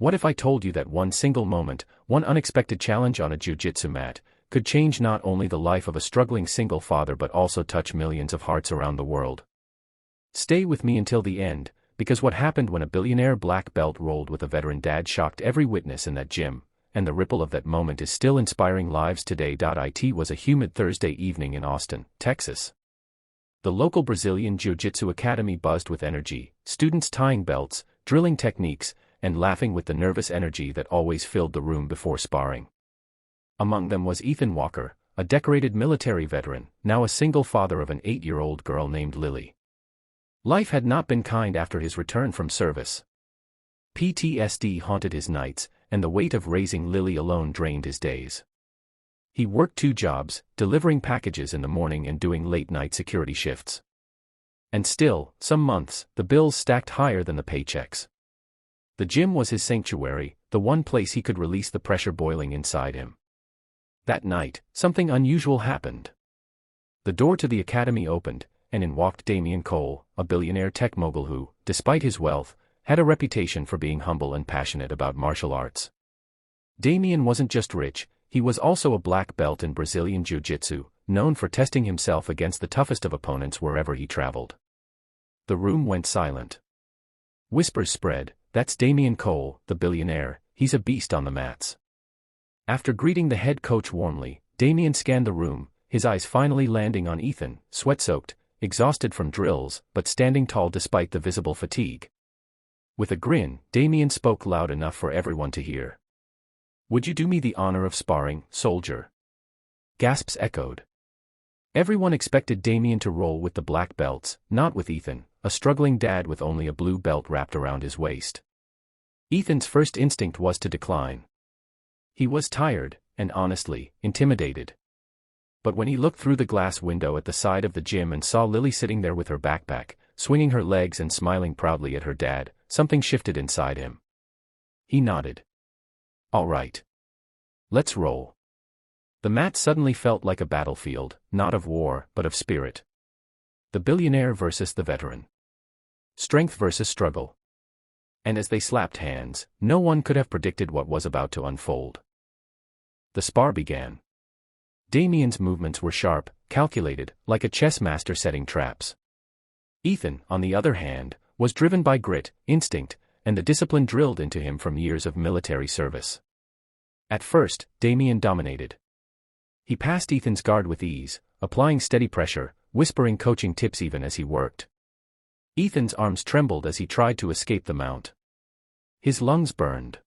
What if I told you that one single moment, one unexpected challenge on a jiu-jitsu mat, could change not only the life of a struggling single father but also touch millions of hearts around the world? Stay with me until the end, because what happened when a billionaire black belt rolled with a veteran dad shocked every witness in that gym, and the ripple of that moment is still inspiring lives today. It was a humid Thursday evening in Austin, Texas. The local Brazilian Jiu-Jitsu academy buzzed with energy, students tying belts, drilling techniques, and laughing with the nervous energy that always filled the room before sparring. Among them was Ethan Walker, a decorated military veteran, now a single father of an 8-year-old girl named Lily. Life had not been kind after his return from service. PTSD haunted his nights, and the weight of raising Lily alone drained his days. He worked 2 jobs, delivering packages in the morning and doing late-night security shifts. And still, some months, the bills stacked higher than the paychecks. The gym was his sanctuary, the one place he could release the pressure boiling inside him. That night, something unusual happened. The door to the academy opened, and in walked Damian Cole, a billionaire tech mogul who, despite his wealth, had a reputation for being humble and passionate about martial arts. Damian wasn't just rich, he was also a black belt in Brazilian Jiu-Jitsu, known for testing himself against the toughest of opponents wherever he traveled. The room went silent. Whispers spread, "That's Damian Cole, the billionaire, he's a beast on the mats." After greeting the head coach warmly, Damian scanned the room, his eyes finally landing on Ethan, sweat-soaked, exhausted from drills, but standing tall despite the visible fatigue. With a grin, Damian spoke loud enough for everyone to hear. "Would you do me the honor of sparring, soldier?" Gasps echoed. Everyone expected Damian to roll with the black belts, not with Ethan, a struggling dad with only a blue belt wrapped around his waist. Ethan's first instinct was to decline. He was tired, and honestly, intimidated. But when he looked through the glass window at the side of the gym and saw Lily sitting there with her backpack, swinging her legs and smiling proudly at her dad, something shifted inside him. He nodded. "All right. Let's roll." The mat suddenly felt like a battlefield, not of war, but of spirit. The billionaire versus the veteran. Strength versus struggle. And as they slapped hands, no one could have predicted what was about to unfold. The spar began. Damian's movements were sharp, calculated, like a chess master setting traps. Ethan, on the other hand, was driven by grit, instinct, and the discipline drilled into him from years of military service. At first, Damian dominated. He passed Ethan's guard with ease, applying steady pressure, whispering coaching tips even as he worked. Ethan's arms trembled as he tried to escape the mount. His lungs burned.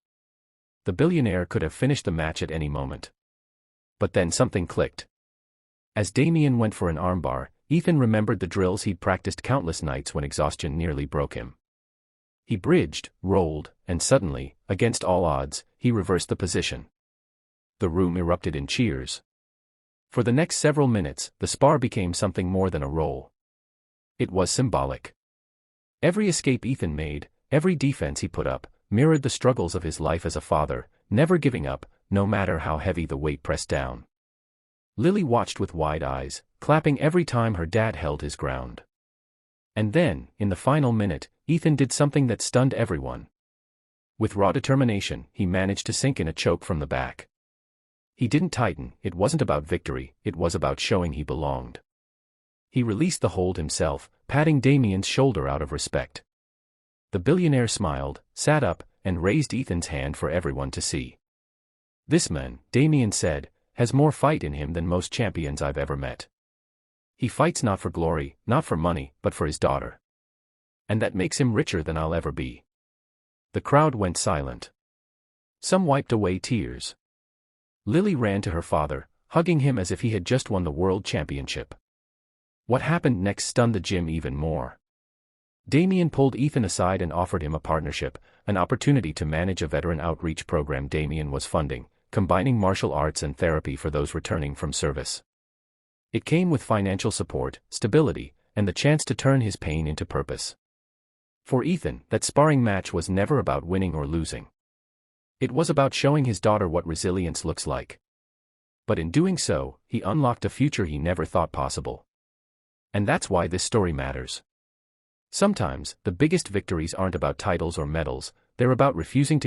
The billionaire could have finished the match at any moment. But then something clicked. As Damian went for an armbar, Ethan remembered the drills he'd practiced countless nights when exhaustion nearly broke him. He bridged, rolled, and suddenly, against all odds, he reversed the position. The room erupted in cheers. For the next several minutes, the spar became something more than a roll. It was symbolic. Every escape Ethan made, every defense he put up, mirrored the struggles of his life as a father, never giving up, no matter how heavy the weight pressed down. Lily watched with wide eyes, clapping every time her dad held his ground. And then, in the final minute, Ethan did something that stunned everyone. With raw determination, he managed to sink in a choke from the back. He didn't tighten, it wasn't about victory, it was about showing he belonged. He released the hold himself, patting Damian's shoulder out of respect. The billionaire smiled, sat up, and raised Ethan's hand for everyone to see. "This man," Damian said, "has more fight in him than most champions I've ever met. He fights not for glory, not for money, but for his daughter. And that makes him richer than I'll ever be." The crowd went silent. Some wiped away tears. Lily ran to her father, hugging him as if he had just won the world championship. What happened next stunned the gym even more. Damian pulled Ethan aside and offered him a partnership, an opportunity to manage a veteran outreach program Damian was funding, combining martial arts and therapy for those returning from service. It came with financial support, stability, and the chance to turn his pain into purpose. For Ethan, that sparring match was never about winning or losing. It was about showing his daughter what resilience looks like. But in doing so, he unlocked a future he never thought possible. And that's why this story matters. Sometimes, the biggest victories aren't about titles or medals, they're about refusing to